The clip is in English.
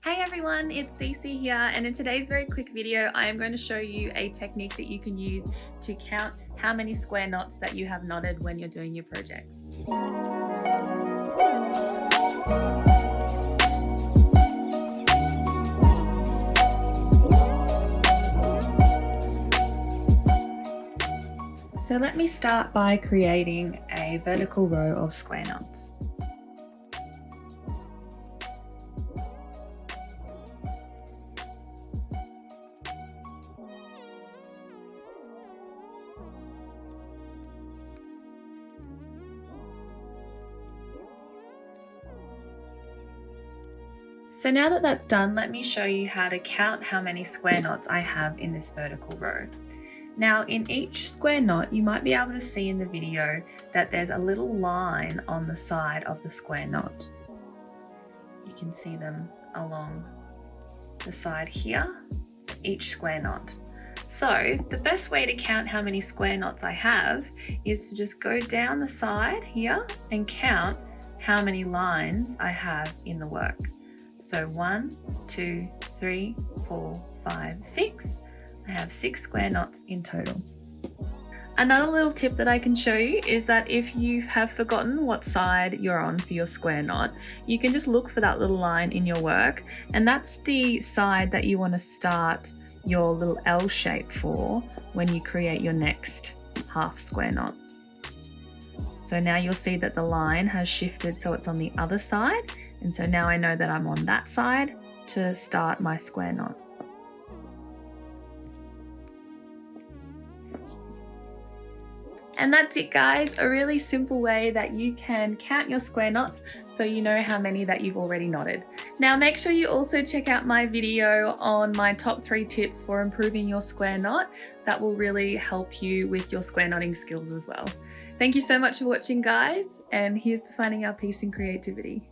Hey everyone, it's Cece here, and in today's very quick video I am going to show you a technique that you can use to count how many square knots that you have knotted when you're doing your projects. So let me start by creating a vertical row of square knots. So now that that's done, let me show you how to count how many square knots I have in this vertical row. Now in each square knot, you might be able to see in the video that there's a little line on the side of the square knot. You can see them along the side here, each square knot. So the best way to count how many square knots I have is to just go down the side here and count how many lines I have in the work. So 1, 2, 3, 4, 5, 6. I have 6 square knots in total. Another little tip that I can show you is that if you have forgotten what side you're on for your square knot, you can just look for that little line in your work, and that's the side that you want to start your little L shape for when you create your next half square knot. So now you'll see that the line has shifted so it's on the other side, and so now I know that I'm on that side to start my square knot. And that's it guys, a really simple way that you can count your square knots so you know how many that you've already knotted. Now make sure you also check out my video on my top 3 tips for improving your square knot. That will really help you with your square knotting skills as well. Thank you so much for watching guys, and here's to finding our peace and creativity.